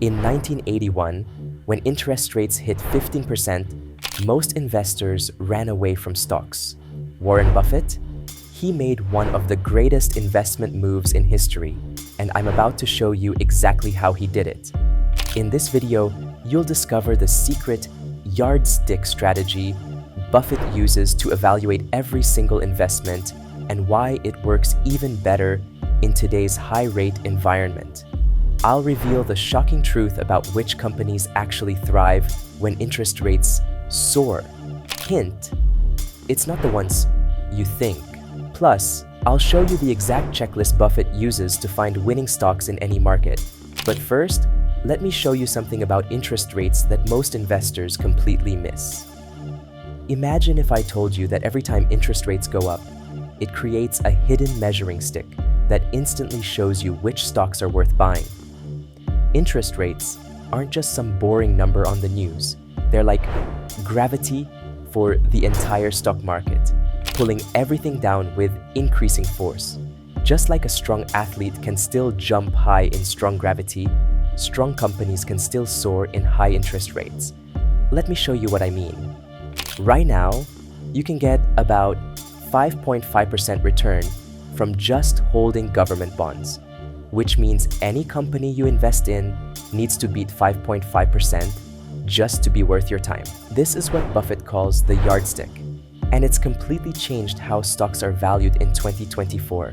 In 1981, when interest rates hit 15%, most investors ran away from stocks. Warren Buffett? He made one of the greatest investment moves in history, and I'm about to show you exactly how he did it. In this video, you'll discover the secret Yardstick Strategy Buffett uses to evaluate every single investment and why it works even better in today's high-rate environment. I'll reveal the shocking truth about which companies actually thrive when interest rates soar. Hint: it's not the ones you think. Plus, I'll show you the exact checklist Buffett uses to find winning stocks in any market. But first, let me show you something about interest rates that most investors completely miss. Imagine if I told you that every time interest rates go up, it creates a hidden measuring stick that instantly shows you which stocks are worth buying. Interest rates aren't just some boring number on the news. They're like gravity for the entire stock market, pulling everything down with increasing force. Just like a strong athlete can still jump high in strong gravity, strong companies can still soar in high interest rates. Let me show you what I mean. Right now, you can get about 5.5% return from just holding government bonds, which means any company you invest in needs to beat 5.5% just to be worth your time. This is what Buffett calls the yardstick, and it's completely changed how stocks are valued in 2024.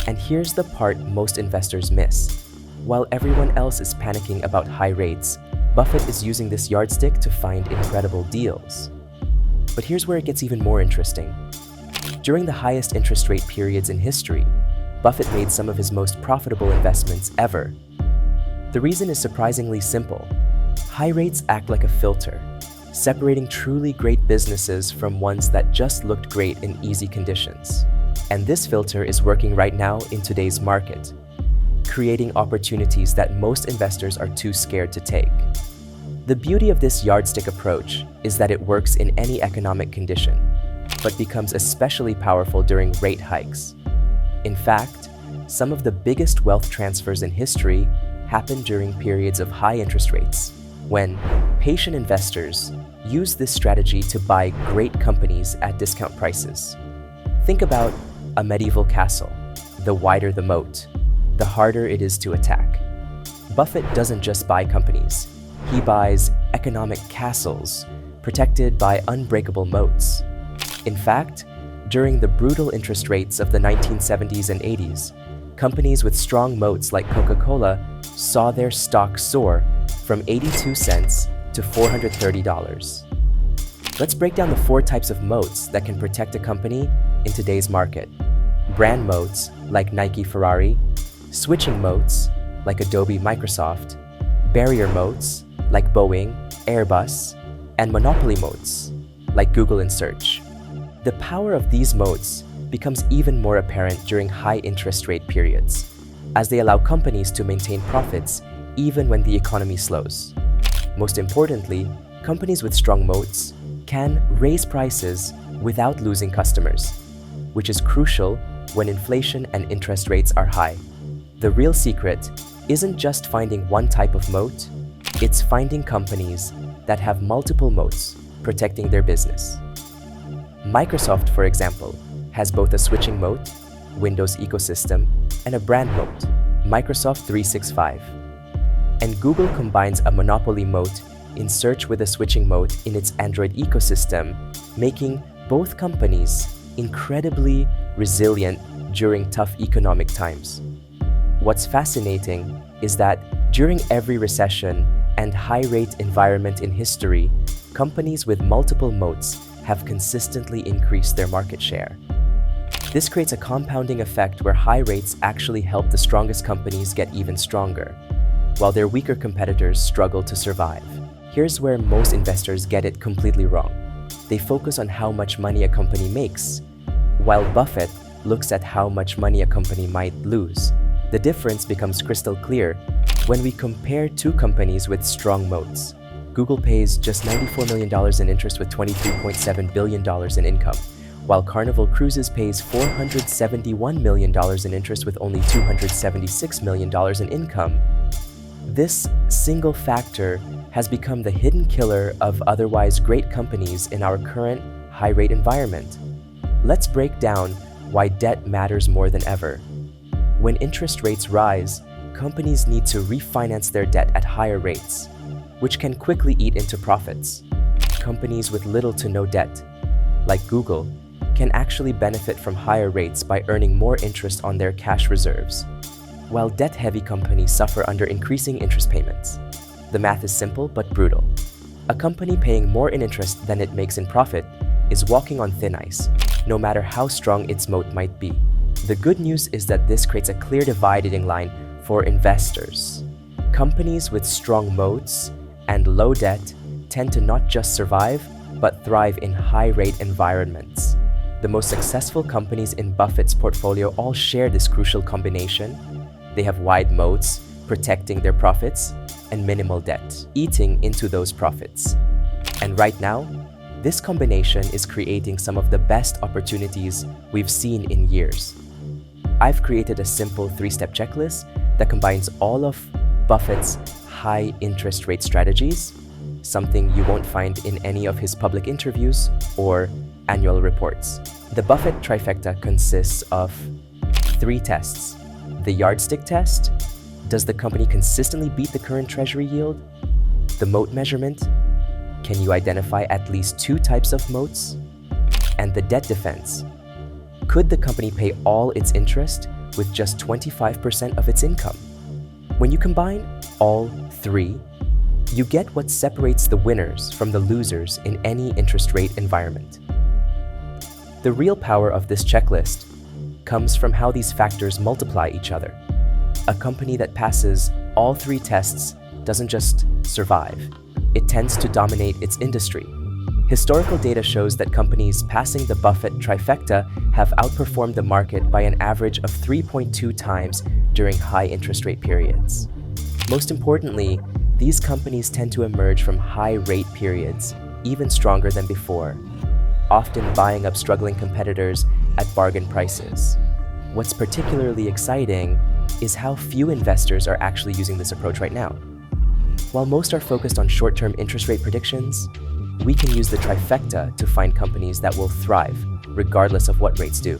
And here's the part most investors miss. While everyone else is panicking about high rates, Buffett is using this yardstick to find incredible deals. But here's where it gets even more interesting. During the highest interest rate periods in history, Buffett made some of his most profitable investments ever. The reason is surprisingly simple. High rates act like a filter, separating truly great businesses from ones that just looked great in easy conditions. And this filter is working right now in today's market, creating opportunities that most investors are too scared to take. The beauty of this yardstick approach is that it works in any economic condition, but becomes especially powerful during rate hikes. In fact, some of the biggest wealth transfers in history happen during periods of high interest rates, when patient investors use this strategy to buy great companies at discount prices. Think about a medieval castle. The wider the moat, the harder it is to attack. Buffett doesn't just buy companies. He buys economic castles protected by unbreakable moats. In fact, during the brutal interest rates of the 1970s and 80s, companies with strong moats like Coca-Cola saw their stock soar from 82 cents to $430. Let's break down the 4 types of moats that can protect a company in today's market. Brand moats like Nike, Ferrari, switching moats like Adobe, Microsoft, barrier moats like Boeing, Airbus, and monopoly moats like Google and Search. The power of these moats becomes even more apparent during high interest rate periods, as they allow companies to maintain profits even when the economy slows. Most importantly, companies with strong moats can raise prices without losing customers, which is crucial when inflation and interest rates are high. The real secret isn't just finding one type of moat, it's finding companies that have multiple moats protecting their business. Microsoft, for example, has both a switching moat, Windows ecosystem, and a brand moat, Microsoft 365. And Google combines a monopoly moat in search with a switching moat in its Android ecosystem, making both companies incredibly resilient during tough economic times. What's fascinating is that during every recession and high-rate environment in history, companies with multiple moats have consistently increased their market share. This creates a compounding effect where high rates actually help the strongest companies get even stronger, while their weaker competitors struggle to survive. Here's where most investors get it completely wrong. They focus on how much money a company makes, while Buffett looks at how much money a company might lose. The difference becomes crystal clear when we compare 2 companies with strong moats. Google pays just $94 million in interest with $23.7 billion in income, while Carnival Cruises pays $471 million in interest with only $276 million in income. This single factor has become the hidden killer of otherwise great companies in our current high-rate environment. Let's break down why debt matters more than ever. When interest rates rise, companies need to refinance their debt at higher rates, which can quickly eat into profits. Companies with little to no debt, like Google, can actually benefit from higher rates by earning more interest on their cash reserves, while debt-heavy companies suffer under increasing interest payments. The math is simple but brutal. A company paying more in interest than it makes in profit is walking on thin ice, no matter how strong its moat might be. The good news is that this creates a clear dividing line for investors. Companies with strong moats and low debt tend to not just survive, but thrive in high-rate environments. The most successful companies in Buffett's portfolio all share this crucial combination. They have wide moats, protecting their profits, and minimal debt, eating into those profits. And right now, this combination is creating some of the best opportunities we've seen in years. I've created a simple 3-step checklist that combines all of Buffett's high interest rate strategies, something you won't find in any of his public interviews or annual reports. The Buffett Trifecta consists of 3 tests. The Yardstick test: does the company consistently beat the current treasury yield? The moat measurement: can you identify at least 2 types of moats? And the debt defense: could the company pay all its interest with just 25% of its income? When you combine all 3, you get what separates the winners from the losers in any interest rate environment. The real power of this checklist comes from how these factors multiply each other. A company that passes all 3 tests doesn't just survive, it tends to dominate its industry. Historical data shows that companies passing the Buffett Trifecta have outperformed the market by an average of 3.2 times during high interest rate periods. Most importantly, these companies tend to emerge from high-rate periods even stronger than before, often buying up struggling competitors at bargain prices. What's particularly exciting is how few investors are actually using this approach right now. While most are focused on short-term interest rate predictions, we can use the trifecta to find companies that will thrive, regardless of what rates do.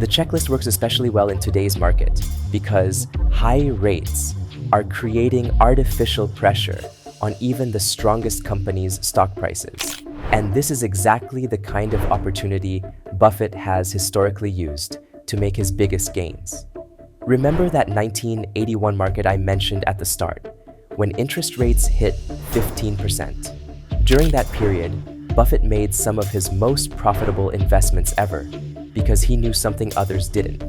The checklist works especially well in today's market because high rates are creating artificial pressure on even the strongest companies' stock prices. And this is exactly the kind of opportunity Buffett has historically used to make his biggest gains. Remember that 1981 market I mentioned at the start, when interest rates hit 15%. During that period, Buffett made some of his most profitable investments ever because he knew something others didn't.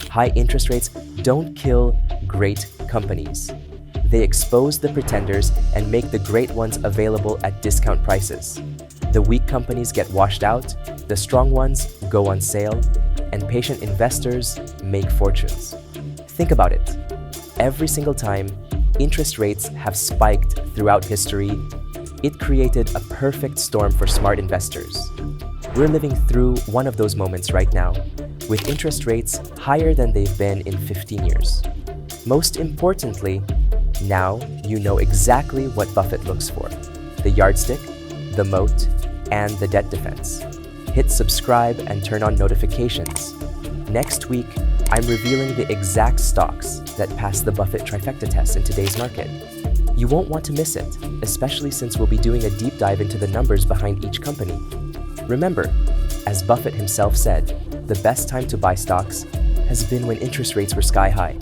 High interest rates don't kill great companies. They expose the pretenders and make the great ones available at discount prices. The weak companies get washed out, the strong ones go on sale, and patient investors make fortunes. Think about it. Every single time interest rates have spiked throughout history, it created a perfect storm for smart investors. We're living through one of those moments right now, with interest rates higher than they've been in 15 years. Most importantly, now you know exactly what Buffett looks for: the yardstick, the moat, and the debt defense. Hit subscribe and turn on notifications. Next week, I'm revealing the exact stocks that pass the Buffett Trifecta test in today's market. You won't want to miss it, especially since we'll be doing a deep dive into the numbers behind each company. Remember, as Buffett himself said, the best time to buy stocks has been when interest rates were sky high.